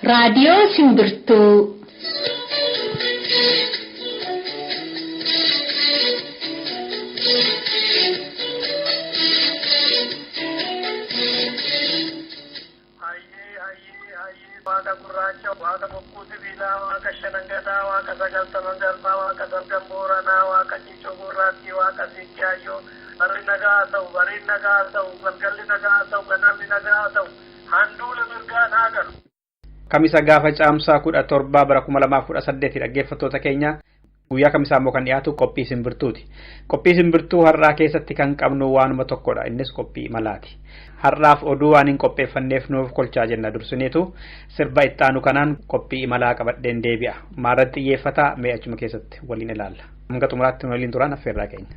Radio Simbirtuu. Waaqa gurraacha, waaqa bokkuu sibiilaa, waaqa shanangataa, waaqa sagaltaman galmaa, waaqa sargan booranaa, waaqa ciicoo gurraattii, waaqa siiqqaayyoo, barri nagaa ta'u, bariin nagaa ta'u, galgalli nagaa ta'u, ganamni nagaa ta'u, handuula mirgaan haa galu. Kamisa gaafa caamsaa 17 bara 2018 dhaggeeffattoota keenya guyyaa kamisaa immoo kan dhiyaatu qophii simbirtuuti. Qophii simbirtuu har'aa keessatti kan qabnu waanuma tokkodha. Innis qophii malaati. Har'aaf oduu waan hin qopheeffanneef nuuf kolchaa jenna dursineetu sirba ittaanu kanaan qophii malaa qabadheen deebi'a. Maarratti xiyyeeffataa mee achuma keessatti waliin ilaalla. Hanga xumuraatti waliin turaan affeerraa keenya.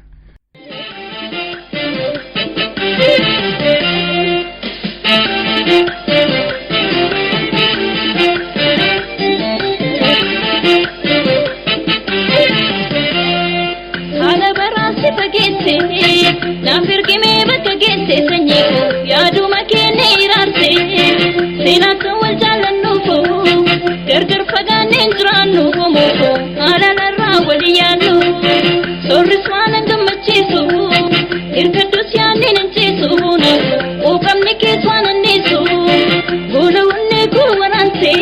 Naaf ergimee bakka geesse sanyiiko yaaduma keenya iraarse seenaatti wal jaallannuufo gargar fagaanneen jiraannu homoofo haalalarraa wali yaadnu soorris waan hin gammachiisu hirkaddus yaanneen hin ciisu quuqamni kees waan anniisu goona hunnee koo waraanse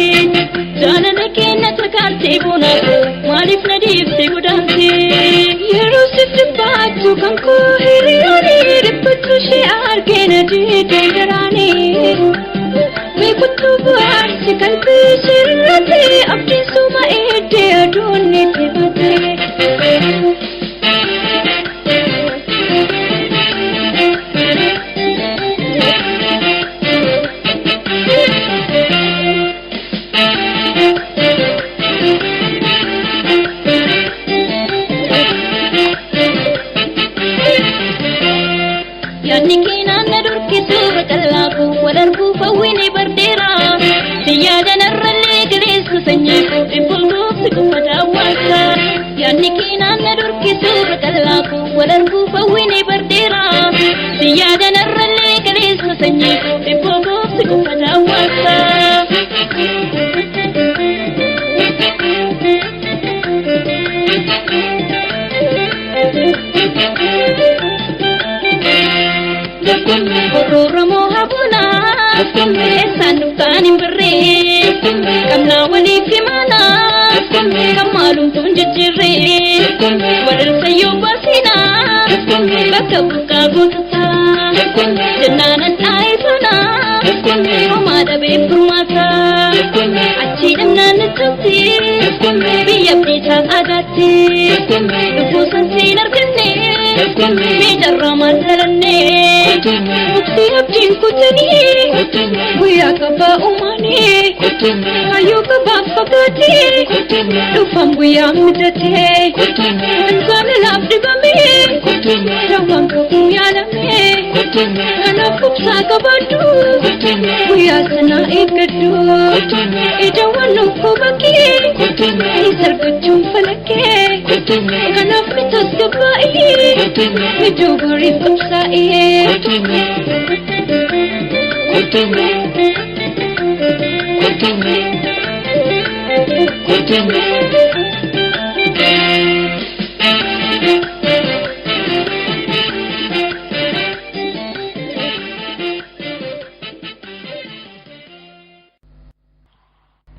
jaalala keenya takaaltee boonaafo maaliif na dhiifte godaanse yeroo sitti baatu kan koo hiriyoonii dhibbatu shee argina diidee garaanii meekuttuu bu'aarsi qalbii sirratee abdiisuma eeddee aduun itti batee. Fawwini bardera siyaada narralee gireessu sanyiiko dhibbulluuf siqufata hawaasa yaadni kiinaan na durkisu raqallaafu walarguu fawwini bardera siyaada narralee gireessu sanyiiko dhibbulluuf siqufata hawaasa. Oromoo habuna sanukaan birree kamna waliif himana kamaalumtuun jijjiirree walirsayyoo baasina bakka buqqaa gootataa jennaanan dhaayisana homaa dhabee furmaata achii dhimnaan itti biyya abdiisaa agaatti dhufuusan siin arganne miidharraa maatalanne mukti abdiin kutanii guyyaa qabaa uumanii hayyuu qabaaf fagaatee dhufan guyyaa mudatee insaana laaf dhibamee rawwan qabuu yaalamee kanaaf kubsaa qabaaddu guyyaa sanaa eeggaddu idawwan nuufuu bakkee isargachuun falakkee kanaaf mitas gabaa'ee idoo boriif qabsaa'ee.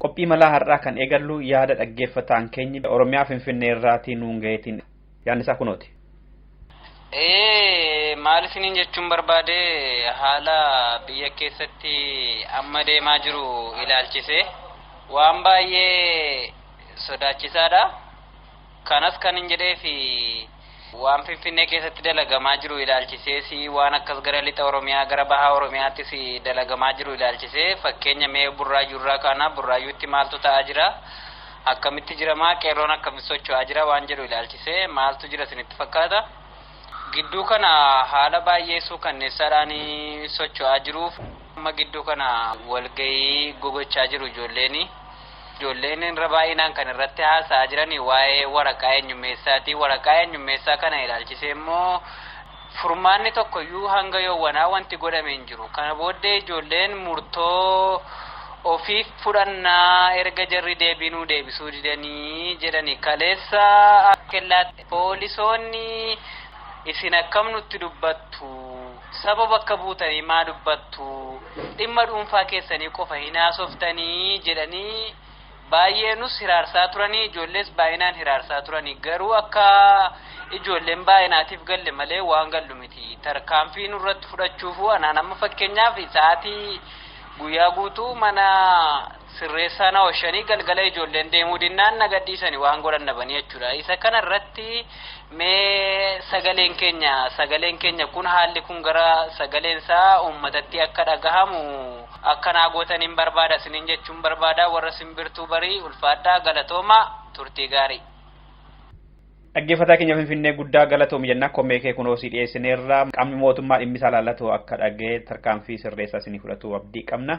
Qophii malaa har'aa kan eegallu yaada dhaggeeffataan keenya Oromiyaa Finfinnee irraatii nuun gaheetiin yaadni isaa kunooti. Maal isiniin jechuun barbaade haala biyya keessatti amma deemaa jiru ilaalchise waan baay'ee sodaachisaadha. Kanas kan hin jedheefi waan Finfinnee keessatti dalagamaa jiru ilaalchisee waan akkas gara lixa Oromiyaa gara bahaa Oromiyaattis dalagamaa jiru ilaalchisee fakkeenya mee Burraayyuu irraa kana Burraayyuutti maaltu ta'aa jira akkamitti jiramaa qeerroon akkamitti socho'aa jira waan jedhu ilaalchisee maaltu jira isinitti fakkaata. Gidduu kana haala baay'ee suukanneessaadhaan socho'aa jiruuf amma gidduu kana walgahii gogochaa jiru ijoolleen ijoolleen irra baay'inaan kan irratti haasa'aa jiranii waa'ee waraqaa eenyummeessaati. Waraqaa eenyummeessaa kana ilaalchisee immoo furmaanni tokkoyyuu hanga yoowwanaa wanti godhame hin jiru. Kana booddee ijoolleen murtoo ofiif fudhannaa erga jarri deebinuu deebisuu didanii jedhanii kaleessa kellaatti poolisoonni isin akkam nutti dubbattu saba bakka buutanii maa dubbattu dhimma dhuunfaa keessanii qofa hin haasoftanii jedhanii baay'eenus hiraarsaa turanii ijoollees baay'inaan hiraarsaa turanii garuu akka ijoolleen baay'inaatiif galle malee waan gallu miti. Tarkaanfii nurratti fudhachuufu anaan amma fakkeenyaaf sa'aatii guyyaa guutuu mana sirreessaa na oolchanii galgala ijoolleen deemuu dinnaan na gadhiisanii waan godhan dhabanii jechuudha. Isa kana irratti mee sagaleen keenya kun haalli kun gara sagaleen isaa uummatatti akka dhagahamu akka naa gootaniin barbaada isiniin jechuun barbaada. Warra simbirtuu barii ulfaadhaa galatooma turtii gaarii. Dhaggeeffataa keenya Finfinnee guddaa galatoomi jennaa kommee kee kunoo si dhiyeessineerra qaamni mootummaa dhimmi isaa laallatu akka dhagee tarkaanfii sirreessaa isinii fudhatu abdii qabna.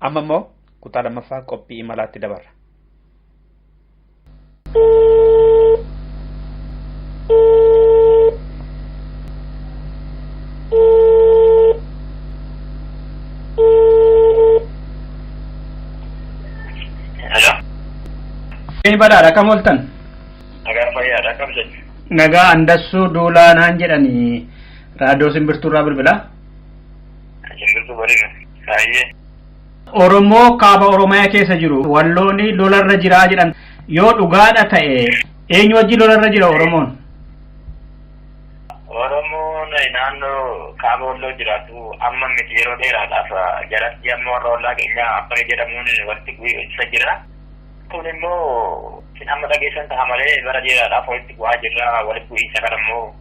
Amma immoo kutaa lammaffaa qophii imalaatti dabarra. Ini badhaadha kam ooltan? Nagaa Andassuu Duulaa naan jedhanii raadiyoo simbirtuurraa bilbilaa. Simbirtuu bareeda. Baay'ee. Oromoo kaaba Oromiyaa keessa jiru wallooni lolarra jiraa jedhan yoo dhugaadha ta'e eenyu wajji lolarra jira Oromoon? Oromoon naannoo kaaba Walloo jiraatu amma miti yeroo dheeraadhaaf jaratti amma warra ollaa keenya Abbaa jedhamuun walitti bu'iinsa jira. Kun immoo amma dhageessan ta'a malee bara dheeraadhaaf walitti bu'aa jirra. Walitti bu'iinsa kana immoo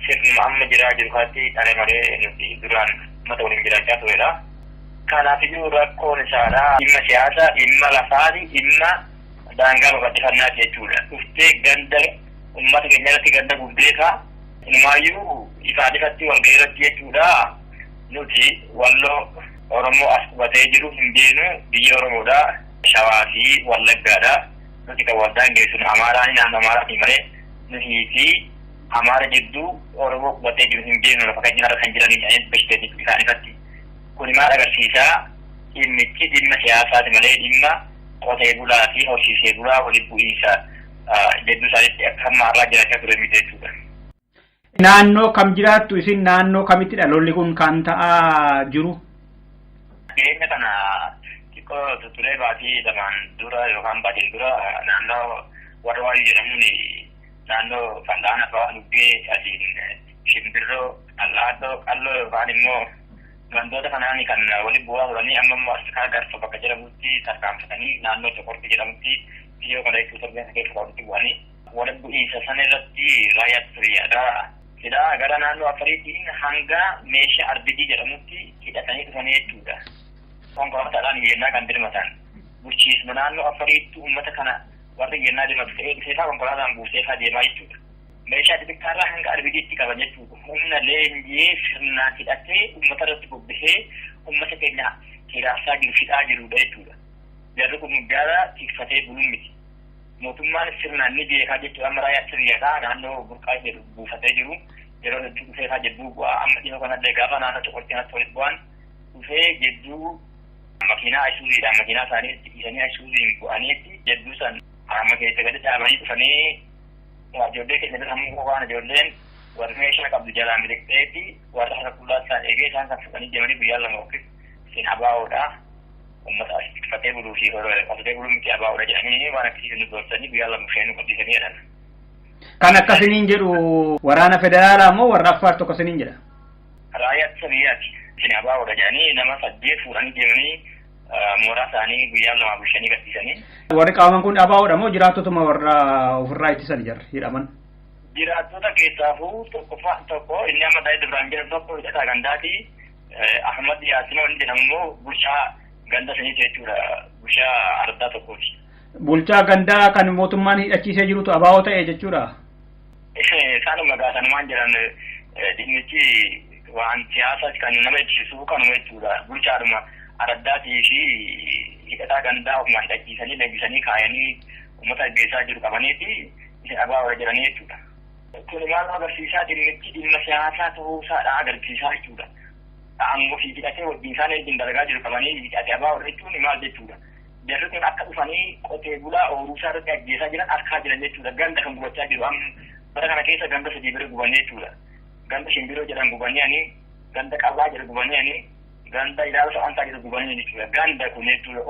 sirnuma amma jiraa jiru kanatti dhale malee nuti duraan mata waliin jiraachaa turedha. Kanaafuu rakkoon isaadha dhimma siyaasaa, dhimma lafaati, dhimma daangaa babal'ifannaati jechuudha. Dhuftee ganda uummata keenya irratti ganda guddeetaa inumaayyuu ifaan ifatti walga'ii irratti jechuudha. Nuti Walloo Oromoo as qubatee jiru hin beeknu biyya Oromoodha. Shawaa fi Wallaggaadha. Nuti kan waldaan geessinu Amaaraan naannoo Amaaraati malee nuti fi Amaara jidduu Oromoo qubatee jiru hin beeknu lafa kan jirarra kan jiranii bashiteeti ifaan ifatti. Kun maal agarsiisaa dhimmichi dhimma siyaasaati malee dhimma qotee bulaa fi horsiisee bulaa walitti bu'iinsa jedduu isaaniitti akka ammaarraa jiraachaa ture miti jechuudha. Naannoo kam jiraattu isin naannoo kamittidha lolli kun kan ta'aa jiru? Dhiyeenya kana xiqqoo tutturee baatii lamaan dura yookaan baatiin dura naannoo warra waayii jedhamuun naannoo fal'aana fa'aa dubbee asiin shimbirroo allaatoo qalloo yookaan immoo gandoota kanaan kan waliin bu'aa turanii amma immoo Afrikaa garfa bakka jedhamutti tarkaanfatanii naannoo Sokortii jedhamutti biyyoo kana jechuun sorbeensa keessa walitti bu'anii waliin bu'iinsa sana irratti raayyaa turiyyaadha. Sidhaa gara naannoo Afariitiin hanga meeshaa arbidii jedhamutti hidhatanii dhufanii jechuudha. Konkolaataadhaan yennaa kan dirmatan bulchiisuma naannoo Afariitti uummata kana warra yennaa dirmatu ta'ee dhufeefaa konkolaataan buuseefaa deemaa jechuudha. Meeshaa xixiqqaarraa hanga arbidiitti qaban jechuudha. Humna leenjii sirnaan hidhatee uummata irratti bobbisee uummata keenya hiraarsaa jiru fixaa jirudha jechuudha. Jarri kun gara tikfatee buluun miti. Mootummaan sirnaan ni beekaa jechuudha. Amma raayyaa sirriidhaa naannoo burqaa jedhu buufatee jiru. Yeroo hedduu dhufeefaa jedduu bu'aa amma dhiyoo kanallee gaafa naannoo Sokortii natti walitti bu'an dhufee jedduu makiinaa Isuuziidhaan makiinaa isaanii dhiisanii Isuuziin bu'aniitti jedduu san amma keessa gadi dhaabanii dhufanii ijoollee keenya irra hamma waan ijoolleen warri meeshaa qabdu jalaan miliqxeetti warra harka qullaa isaan eegee isaan kan fudhanii deemanii guyyaa lama yookiin isin abaa'oodha. Uummata tikfatee buluu fi qotee buluu miti abaa'oodha jedhanii waan akkasii nu doorsanii guyyaa lama isheen qotisanii jedhan. Kan akkasiniin jedhu waraana federaalaa moo warra Affaar tokko isiniin jedha? Raayyaa ittisa biyyaati. Isin abaa'oodha jedhanii nama 8 fuudhanii deemanii mooraa isaanii guyyaa lama bulchanii gadhiisanii. Warri qabaman kun abaa'oodha moo jiraattotuma warra ofirraa ittisan jarri hidhaman? Jiraattota keessaafuu tokko inni amma ta'ee duraan jiran tokko hidhataa gandaati. Ahmad Yaasinoo inni jedhamu immoo bulchaa ganda sanii jechuudha. Bulchaa ardaa tokkooti. Bulchaa gandaa kan mootummaan hidhachiisee jirutu abaa'oo ta'e jechuudha. Isaanuma gaasanumaan jiran dhimmichi waan siyaasaa kan nama ibsisu kanuma jechuudha. Bulchaadhuma aradaatii fi hidhataa gandaa ofumaan hidhachiisanii leegisanii kaayanii uummata beesaa jiru qabaniiti isin abaaboodha jedhanii jechuudha. Kun maal agarsiisaa dhimmichi dhimma siyaasaa ta'uusaadha agarsiisaa jechuudha. Aangoo fi hidhatee wajjin isaan wajjin dalagaa jiru qabanii hidhatee abaaboodha jechuun maal jechuudha. Jarri kun akka dhufanii qotee bulaa oomishaa irratti ajjeesaa jiran argaa jiran jechuudha. Ganda kan gubachaa jiru bara kana keessa ganda 3 bira gubanii jechuudha. Ganda shimbiroo jedhan gubanii ganda qabaa jedhan gubanii ganda ilaalcha antaa jedhan gubanii jechuudha. Ganda kun jechuudha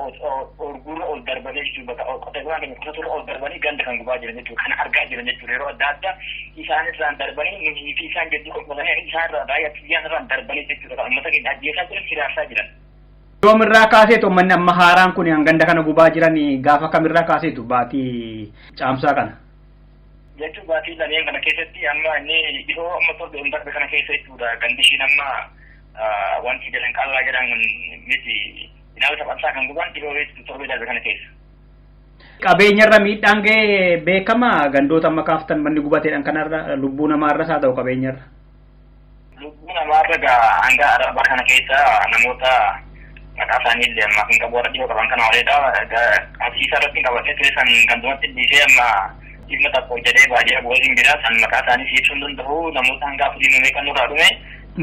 orgurra ol darbanii jechuudha. Bakka qotee bulaa kan qotatura ol darbanii ganda kan gubaa jiran jechuudha. Kana argaa jiran jechuudha. Yeroo adda addaa isaan irraan darbanii nuti fi isaan gidduu qophaa'anii isaan irraa raayyaa xiyyaan irraan darbanii jechuudha. Uummata keenya ajjeesaa jiran hiraarsaa jiran. Yoomirraa kaaseetu manni amma haaraan kun ganda kana gubaa jiran gaafa kamirraa kaaseetu baatii caamsaa kana. Jechuun baatii lameen kana keessatti amma inni dhihoo amma torbe darbe kana keessa jechuudha. Gandishiin amma wanti jedhan qallaa jedhan miti ilaalcha qabsaa kan guban dhihoo torbe darbe kana keessa. Qabeenyarra miidhaan ga'ee beekama gandoota amma kaaftan manni gubateedhaan kanarra lubbuu namaarras haa ta'u qabeenyarra. Lubbuu namaarra hanga araba kana keessa namoota maqaa isaanii illee amma kan qabu warra dhihoo qaban kana waleedha. Asiisa irratti qabatee ture san gandumatti dhiisee amma dhimma tokko jedhee baadiyyaa bu'aatiin jira. San maqaa isaanii siibsuu hin danda'u. Namoota hanga afurii nuumee kan nurraa dhume.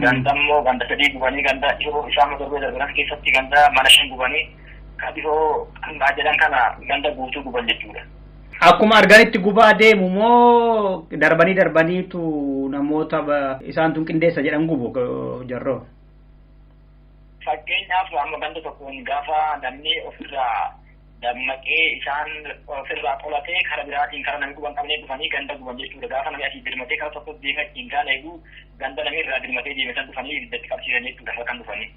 Ganda immoo ganda 3 gubanii ganda dhihoo isaan darbee darban keessatti ganda mana 5 gubanii kan dhihoo kan jedhan kana ganda guutuu guban jechuudha. Akkuma arganitti gubaa deemu moo darbaniitu namoota isaan tun qindeessa jedhan gubu jarroo. Fakkeenyaaf amma ganda tokkoon gaafa namni ofirraa dammaqee isaan ofirraa qolatee karaa biraatiin karaa namni guban qabnee dhufanii ganda guban jechuudha. Gaafa namni asii dirmatee karaa tokko deematiin kaan eeguu ganda namni irraa dirmatee deemesan dhufanii iddatti qabsiisan jechuudha kan dhufanii.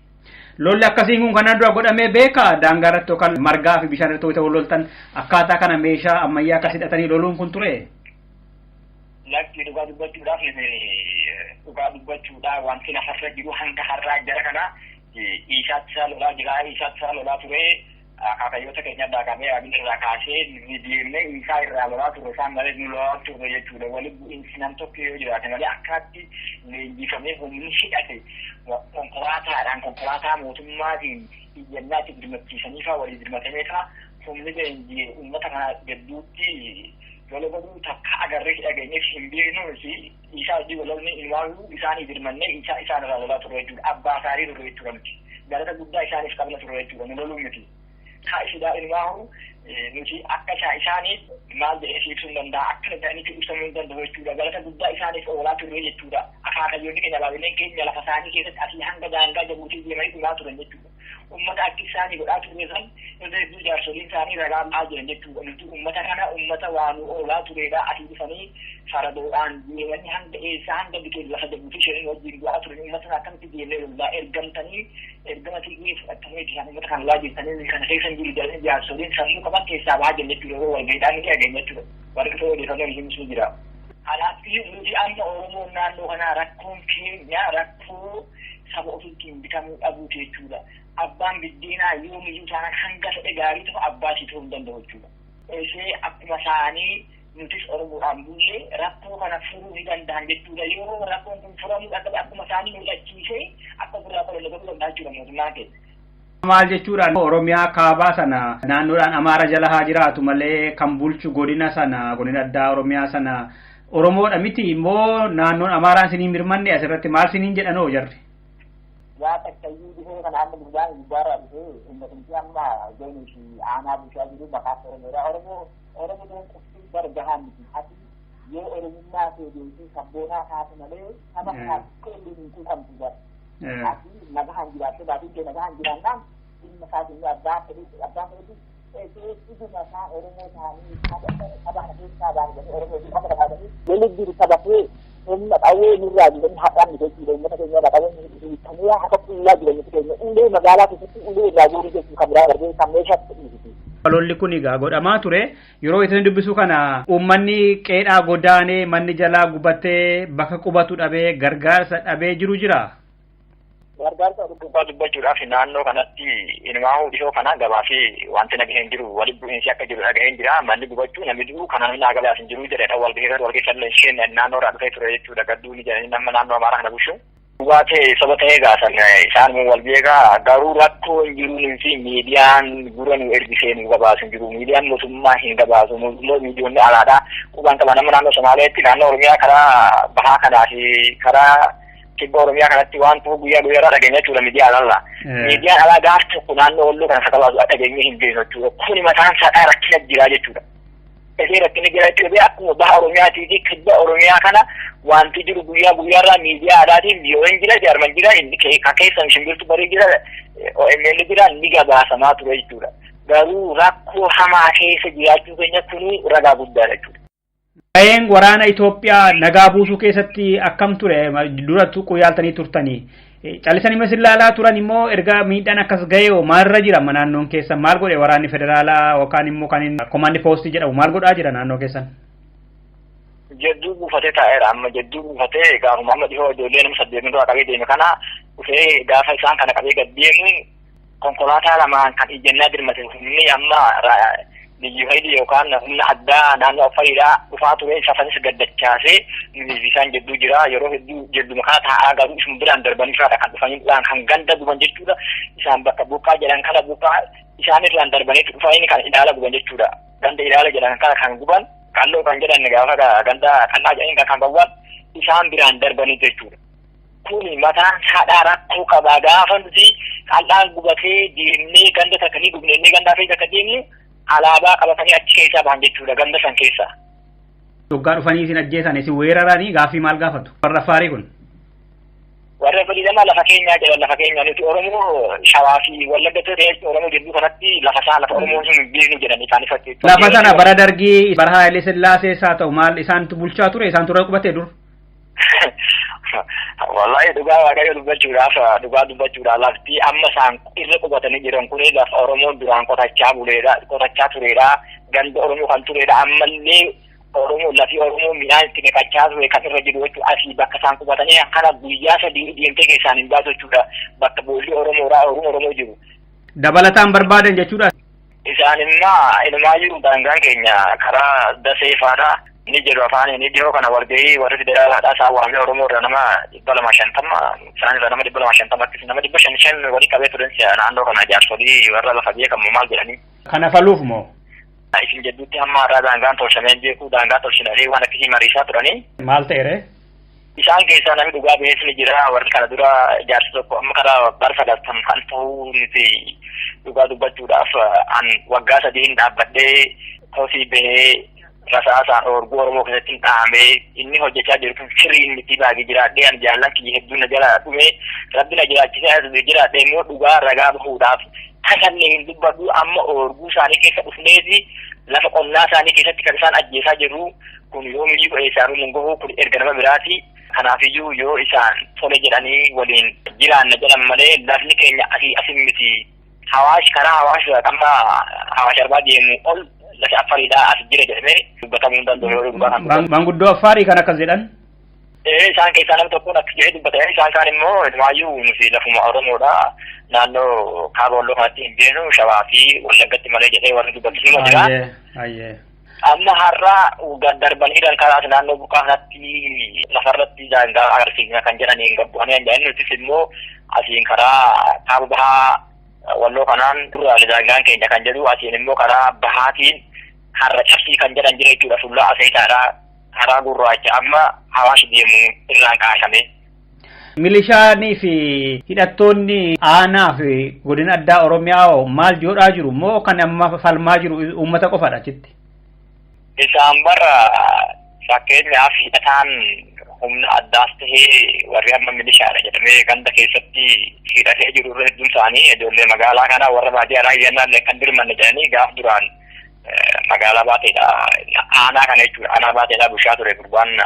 Lolli akkasiin kun kanaan dura godhamee beeka daangaa irratti yookaan margaa fi bishaan irratti wal loltan akkaataa kana meeshaa ammayyaa akkas hidhatanii loluun kun ture. Lakki dhugaa dubbachuudhaaf wanti lafarra jiru hanga har'aa jara kana isaatti isaa lolaa jira isaatti isaa lolaa ture akaakayyoota keenya irraa qabee abin irraa kaasee ni deemnee isaa irraa lolaa ture isaan malee nu lolaa ture jechuudha. Waliin bu'iinsi nam tokko yoo jiraate malee akkaatti leenjifamee humni hidhate konkolaataa mootummaatiin iyyannaatti dirmachiisanii fa'aa walii dirmatamee ta'a humni leenjii uummata kana gidduutti lola godhuu takka agarree dhageenyeef hin beeknu fi isaa hojii walolni ilmaanuu isaanii dirmannee isaa isaan irraa lolaa ture jechuudha. Abbaa saarii ture jechuudha miti. Galata guddaa isaaniif qabna ture jechuudha. Nu loluu miti. Haa isiidhaa ilmaanuu nuti akka isaaniif maal jedhee siibsuu hin danda'a akka isaaniitti ibsamuu hin danda'u jechuudha. Galata guddaa isaaniif oolaa ture jechuudha. Akaakayyoonni keenya baay'ineen keenya lafa isaanii keessatti asii hanga daangaa jabuutii deemanii dhumaa turan jechuudha. Ummata akka isaanii godhaa ture san irra jaarsoliin isaanii ragaa ba'aa jiran jechuudha. Nuti ummata kana ummata waanuu oolaa turedha. Asii dhufanii faradoodhaan deemanii hanga eessaa hanga biqiltuu lafa jabuutii shanii wajjin bu'aa turan. Ummata akkamitti deemee lollaa ergamtanii ergamatii fudhatanii isaan ummata kan lolaa jirtanii kana keessan jiru jedhanii jaarsoliin sammuu qaban keessaa ba'aa jiran jechuudha. Yeroo walga'iidhaan ni dhageenya jechuudha. Warri ta'uu odeeffannoo himsuu jira. Alaatti nuti amma Oromoo naannoo kanaa rakkoon keenya rakkoo saba ofiitiin bitamuu dhabuuti jechuudha. Abbaan biddeenaa yoomiyyuu taanaan hanga ta'e gaarii ta'u abbaatii ta'uu hin danda'u jechuudha. Ishee akkuma isaanii nutis Oromoodhaan bullee rakkoo kana furuu ni danda'an jechuudha. Yeroo rakkoon kun furamuu dhabe akkuma isaanii mul'achiisee akka gurraa qola lafa godhanna jechuudha mootummaan keenya. Maal jechuudhaan Oromiyaa kaabaa sana naannoodhaan Amaara jala haa jiraatu malee kan bulchu godina sana godina addaa Oromiyaa sana Oromoodha miti immoo naannoon Amaaraan siniin mirmanne asirratti maal siniin jedhanoo jarri. Waa takkayyuu dhufee kana amma gubbaarraa dhufee uummatumti amma zoonii fi aanaa bulchaa jiru maqaa Oromoodha. Oromoon qofti bargahaan miti ati yoo Oromummaa kee deemtee sabboonaa taate malee nama akka illee hin quuqamtu bara. Ati nagahaan jiraattee baatiin kee nagahaan jiraannaan ilma isaatiin abbaan fedhii dhuguma isaa Oromoo ta'anii saba kana keessaa baasanii Oromoo fi saba dhaqaatanii lolli jiru sabatee humna qawwee nurraa jiranii haqaan jechuudha. Uummata keenya irraa qabeenya kamuu akka qullaa jiranii keenya ulee magaalaa keessatti ulee irraa guurii jechuu kan biraa darbee kan meeshaatti dhiisiti. Lolli kun egaa godhamaa ture yeroo isin dubbisu kana uummanni qeedhaa godaanee manni jalaa gubatee bakka qubatu dhabee gargaarsa dhabee jiru jira. Gargaarsa dhuunfaa dubbachuudhaaf naannoo kanatti ilmaa'uu dhihoo kana gabaa fi wanti nagaheen jiru walitti bu'iinsi akka jiru dhagaheen jira. Manni gubachuu namni du'u kana namni naagalee as hin jiru jedhedha. Walgeessaa isheen naannoo irraa dhufee ture jechuudha. Gadduu ni jedhanii nama naannoo Amaaraa kana bushu. Dhugaatee saba ta'ee gaasan isaan wal beekaa garuu rakkoo hin jiruun fi miidiyaan gura nu ergisee nu gabaasu hin jiru. Miidiyaan mootummaa hin gabaasu. Miidiyoonni alaadhaa qubaan qaba nama naannoo Somaaleetti naannoo Oromiyaa karaa bahaa kanaa fi karaa kibba Oromiyaa kanatti waan ta'u guyyaa guyyaadhaa dhageenya jechuudha miidiyaa alalla. Miidiyaan alaa gaaf tokko naannoo Walloo kana sakabaasu dhageenye hin beeknu jechuudha. Kuni mataan isaa rakkina jira jechuudha. Isee rakkina jira jechuudha akkuma baha Oromiyaatii fi kibba Oromiyaa kana wanti jiru guyyaa guyyaarraa miidiyaa alaatiin biyyoon jira jaarman jira kan keessan shimbirtu barii jira OMN jira ni gabaasamaa ture jechuudha. Garuu rakkoo hamaa keessa jiraachuu keenya kuni ragaa guddaadha jechuudha. Gaheen waraana Itoophiyaa nagaa buusuu keessatti akkam ture dura tuquu yaaltanii turtanii callisanii masillaalaa turan immoo erga miidhaan akkas gahee maalirra jira naannoon keessan maal godhe waraanni federaalaa yookaan immoo kan komaandi poostii jedhamu maal godhaa jira naannoo keessan? Jedduu buufatee taa'eera amma jedduu buufatee gaafuma amma dhihoo ijoollee nama 8 irraa qabee deeme kana dhufee gaafa isaan kana qabee gad deemu konkolaataa lamaan kan ijjannaa dirmate humni amma biyyi haydi yookaan humna addaa naannoo Affaariidhaa dhufaa ture safanis gaddachaasee isaan jedduu jira yeroo hedduu jedduma kana taa'aa garuu isuma biraan darbanii firaadha kan dhufanii kan ganda guban jechuudha. Isaan bakka buqqaa jedhan kana buqqaa isaanirraan darbanii dhufanii kan ilaala guban jechuudha. Ganda ilaala jedhan kana kan guban kalloo kan jedhan gaafa ganda kannaa jedhan kan bawwan isaan biraan darbanii jechuudha. Kuni mataan haadhaa rakkoo qabaa gaafa nuti qal'aan gubatee deemnee ganda takkanii gubnee gandaa fi takka deemne alaabaa qabatanii achi keessaa bahan jechuudha ganda san keessaa. Dhuggaa dhufanii isin ajjeesan isin weeraranii gaaffii maal gaafatu? Warra Affaarii kun? Warra fadhiidhamaa lafa keenyaa jedhan lafa keenyaa nuti Oromoo Shawaa fi Wallagga ta'e Oromoo jidduu kanatti lafa isaa lafa Oromoo hin beeknu jedhanii isaan ifatti. Lafa sana bara Dargii bara Hayilee Sillaasees haa ta'u maal isaantu bulchaa ture isaan turre qubatee dur? Wallahi dhugaa waaqayyo dubbachuudhaaf lafti amma isaan irra qubatanii jiran kun lafa Oromoon duraan qotachaa turedha ganda Oromoo kan turedha ammallee Oromoo lafi Oromoo midhaan itti naqachaa ture kan irra jiru jechuudha asii bakka isaan qubatanii akkana guyyaa 3 deemtee keessaan hin baasu jechuudha bakka boolli Oromoo jiru. Dabalataan barbaadan jechuudha. Isaan ilmaa jiru daangaan keenya karaa daseefaadha. Ni jedhu afaan ni dhiyoo kana walgahii warri federaalaadhaa isaan waamee Oromoo irra nama 250 isaan irra nama 250 nama 500 walii qabee turan naannoo kana jaarsolii warra lafa beekamu maal jedhanii. Kana faluuf moo? Isin jedhutti hamma har'aa daangaan tolchamee beeku daangaa tolchinanii waan akkasii mariisaa turanii. Maal ta'eere? Isaan keessaa namni dhugaa beeksisni ni jira warri kana dura jaarsi tokko amma karaa bara 30 kan ta'uu nuti dhugaa dubbachuudhaaf an waggaa 3 dhaabbadhee tosii bahee rasaasaan orguu Oromoo keessatti dhahamee inni hojjechaa jiru kun sirriin miti baagii jiraadhee an jaallan kiyya hedduu na jala dhume rabbi na jiraachisee jiraadhee immoo dhugaa ragaa bahuudhaaf tasallee hin dubbadhu amma orguu isaanii keessa dhufneeti lafa qonnaa isaanii keessatti kan isaan ajjeesaa jiru kun yoo miyyuu eessaaru mungohuu kun erga nama biraati kanaafiyyuu yoo isaan tole jedhanii waliin jiraanna jedhan malee lafni keenya asin miti Hawaash karaa Hawaash amma Hawaash arbaa deemu ol lafa Affaariidhaa as jira jedhamee dubbatamuu hin danda'u. Manguddoo Affaarii kan akkas jedhan? Isaan keessaa namni tokkoon akka jedhee dubbatanii isaan kaan immoo ilmaayyuu nuti lafuma Oromoodha naannoo kaaba Walloo kanatti hin beenu Shawaa fi Wallaggatti malee jedhee warri dubbatu ni jira. Amma har'a darbanii karaa naannoo buqqaa kanatti lafarratti daangaa agarsiisna kan jedhanii gabbu'anii hin jedhan nutis immoo asiin karaa kaaba bahaa Walloo kanaan duraalee daangaan keenya kan jedhu asiin immoo karaa bahaatiin har'a cabsii kan jedhan jira jechuudha sullaa aseetaadhaa karaa gurraacha amma Hawaash deemu irraan kaasame. Milishaanii fi hidhattoonni aanaa fi godina addaa Oromiyaa maal godhaa jiru moo kan amma falmaa jiru uummata qofaadha achitti? Isaan bara fakkeenyaaf hidhataan humna addaas tahee warri amma milishaadha jedhamee ganda keessatti hidhatee jiru irra hedduun isaanii ijoollee magaalaa kanaa warra baadiyyaadhaa iyyannaallee kan dirmanne jedhanii gaaf duraan magaalaa baateedha aanaa kana jechuudha aanaa baateedha bushaa ture gurbaan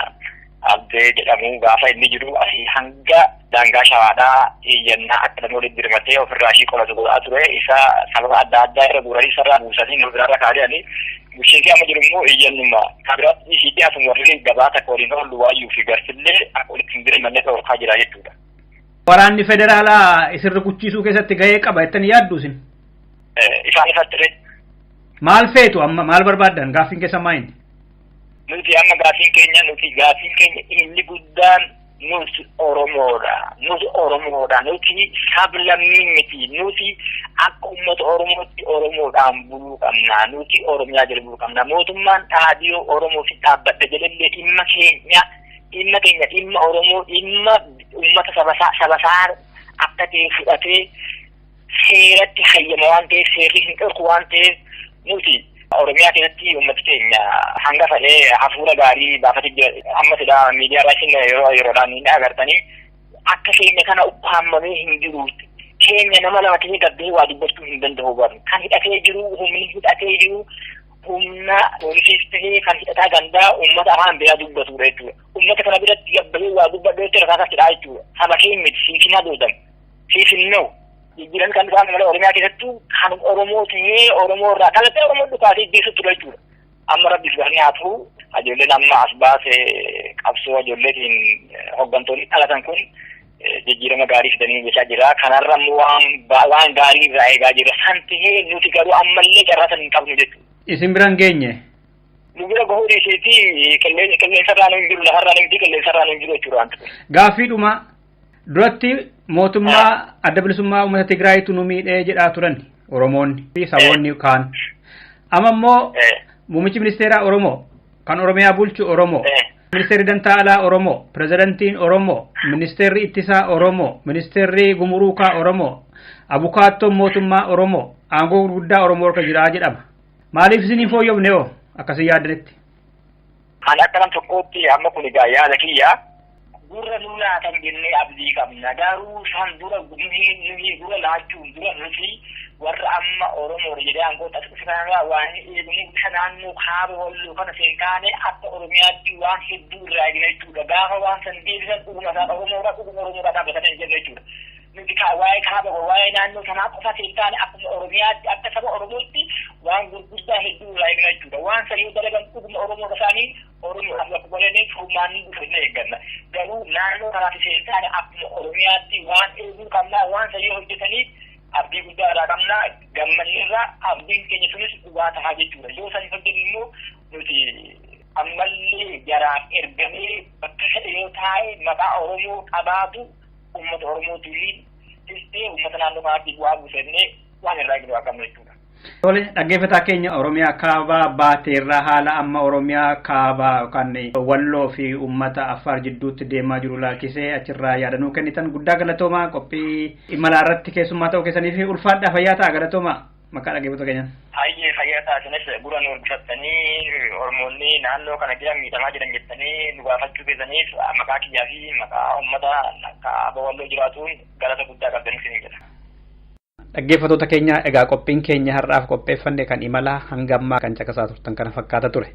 Abdee jedhamu gaafa inni jiru asii hanga daangaa Shawaadhaa iyyannaa akka namni walitti dirmatee ofirraa ishii qolatu godhaa ture isa sababa adda addaa irra guuranii sarara buusanii nama biraarra kaadhanii bulchiinsi amma jiru immoo iyyannuma kabiraatti ishii dhiyaatu warri gabaa takka waliin oolu waayyuu fi garsillee akka walitti hin dirmannee dhorkaa jira jechuudha. Waraanni federaalaa isin rukuchiisuu keessatti gahee qaba jettanii yaaddu isin? Isaan ifattire. Maal feetu amma maal barbaaddan gaaffiin keessa maayini? Nuti amma gaafiin keenya inni guddaan nuti Oromoodha nuti sablammii miti nuti akka uummata Oromootti Oromoodhaan buluu qabna nuti Oromiyaa jala buluu qabna mootummaan dhaadhiyoo Oromoo fi dhaabbata jedhamee dhimma Oromoo dhimma uummata sabasaa akka ta'e fudhatee seeratti hayyama waan ta'eef seerri hin dhorku waan ta'eef nuti Oromiyaa keessatti uummati keenya hanga fedhee hafuura gaarii baafatee jira amma silaa miidiyaa irraa yeroodhaan ni agartanii akka keenya kana ukkaamamee hin jiru keenya nama lama ta'ee gabbee waa dubbachuu hin danda'u barnu kan hidhatee jiru humni hidhatee jiru humna poolisiis ta'ee kan hidhataa gandaa uummata afaan biraa dubbatudha jechuudha uummata kana biratti gabbee waa dubbadhu jechuudha rakkaataadha jechuudha saba keenya miti siifina doodam siifinnoo jiran kan isaan malee Oromiyaa keessattuu kan Oromoo ta'ee Oromoo irraa kallattii Oromoo dhukaasee geessutu jechuudha. Amma rabbi subhanahu haa ta'u ijoolleen amma as baasee qabsoo ijoolleetiin hooggantoonni dhalatan kun jijjiirama gaarii fidanii jechaa jira. Kanarra immoo waan gaarii irraa eegaa jira. San ta'ee nuti garuu ammallee carraasan hin qabnu jechuudha. Isin biraan geenye? Nu bira gahuu dhiiseetii qilleensarraan hin jiru lafarraan hin jiru qilleensarraan hin jiru jechuudha. Gaaffiidhuma duratti mootummaa adda bilisummaa uummata Tigraayitu nu miidhee jedhaa turan Oromoonni fi saboonni kaan. Amma immoo muummichi ministeeraa Oromoo kan Oromiyaa bulchu Oromoo ministeerri dantaa alaa Oromoo pirezidantiin Oromoo ministeerri ittisaa Oromoo ministeerri gumuruukaa Oromoo abukaattoon mootummaa Oromoo aangoo guddaa Oromoo harka jiraa jedhama. Maaliif isin fooyyofne oo akkasii yaaddanitti? Kan akkanam tokkotti amma kun egaa yaada kiyyaa dura nuna kan jennee abdii qabna garuu san dura dura laachuun dura nuti warra amma Oromoo jedhee aangoo taasifamaa waan eegumu naannoo kaaba walloo kana seenkaane akka Oromiyaatti waan hedduu irraa eegna jechuudha gaafa waan san deebisan dhuguma Oromoodhaa dhaabbatanii hin jenne jechuudha nuti waa'ee kaaba waa'ee naannoo sanaa qofa seenkaane akkuma Oromiyaatti akka saba Oromootti waan gurguddaa hedduu irraa eegna jechuudha waan san yoo dalagan dhuguma Oromoo isaanii Oromoo akka godhanii furmaanni dhufanii eegganna garuu naannoo kanaatti seenkaane akkuma Oromiyaatti waan eeguu qabnaa waan san yoo hojjetanii abdii guddaa irraa qabnaa gammannirraa abdiin keenya sunis dhugaa tahaa jechuudha yoo san hojjennu immoo nuti ammallee jaraan ergamee bakka fedhe yoo taa'e maqaa Oromoo qabaatu uummata Oromootiin istee uummata naannoo kanaatti bu'aa buusannee waan irraa eeguu qabna jechuudha. Tole dhaggeeffataa keenya Oromiyaa kaabaa baateerraa haala amma Oromiyaa kaabaa yookaan walloo fi uummata Affaar jidduutti deemaa jiru laalchisee achirraa yaadannoo kennitan guddaa galatoomaa qophii imalaa irratti keessummaa ta'uu keessanii fi ulfaadhaa fayyaa ta'a galatoomaa maqaa dhaggeeffatoo keenyaan. Hayyee fayyaa taasisanis gura nu guddifattanii Oromoonni naannoo kana jiran miidhamaa jiran jettanii nu gaafachuu keessaniif maqaa kiyyaa fi maqaa uummata kaaba walloo jiraatuun galata guddaa qabdanii isinii jedha. Dhaggeeffattoota keenya egaa qophiin keenya har'aaf qopheeffanne kan imalaa hanga ammaa kan caqasaa turtan kana fakkaata ture.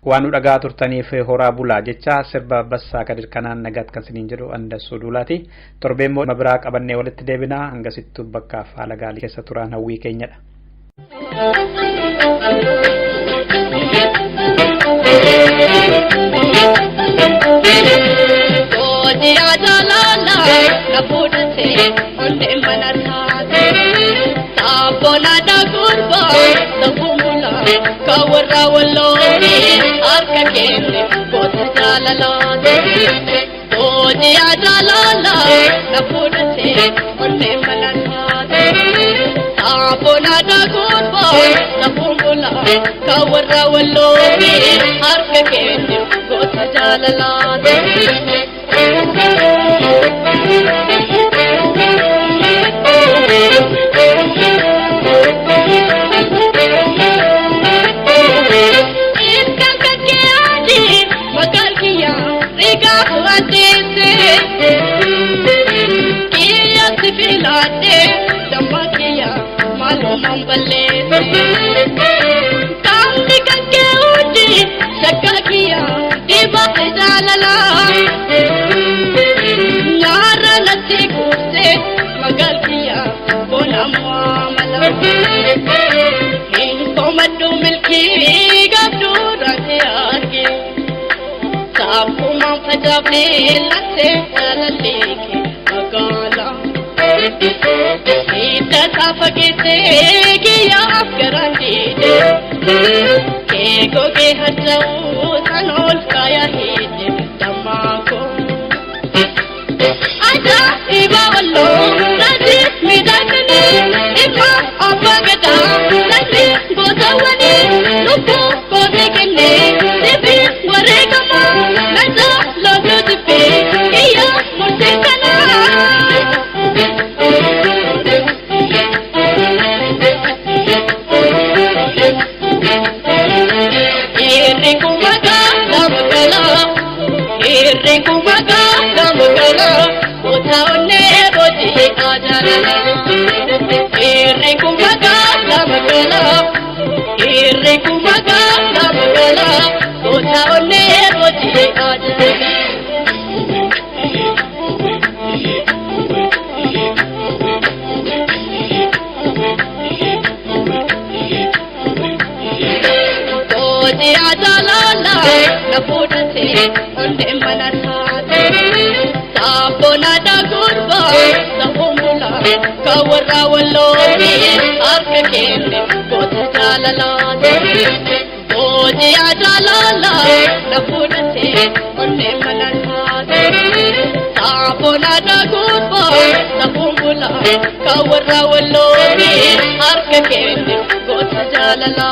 Waan nu dhagaa turtaniif horaa bulaa jecha sirba Bassaa Kadir kanaan nagaat kan isiniin jedhu Andassuu Duulaati. Torbee immoo dhimma biraa qabannee walitti deebinaa hangasittuu bakkaaf haala gaarii keessa turaan hawwii keenyadha. Sabonada kurba sabumula kawarra walloni arka kenne kota jalala oji ajalala napudse onne malana sabonada kurba sabumula kawarra walloni arka kenne kota jalala kumaga gamagala Otaone boji ajarala Irre kumaga gamagala Irre kumaga gamagala Otaone boji ajarala Boji ajalala napudate onde manasate Sapona da gurba sapumula kawara wallobi arke kele kota jalala Boji ajalala napudate onde manasate Sapona da gurba sapumula kawara wallobi arke kele kota jalala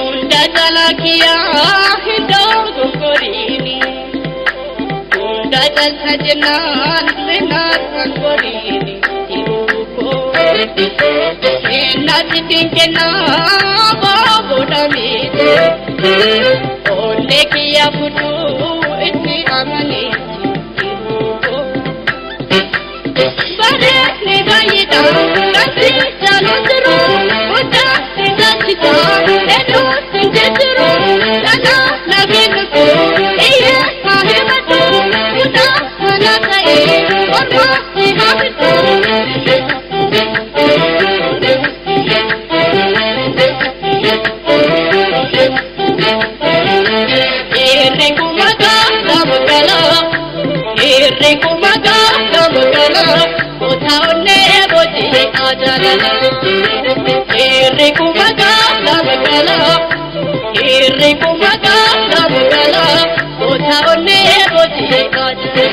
Unda talakiya hidogo korini Unda talhajnan linat korini Tiruko Ena titingkena babu damito Onde kiya putu iti amani Tiruko Baret ni bayita kasi salutro Irre kumaga labagala Irre kumaga labagala Otaone boji aja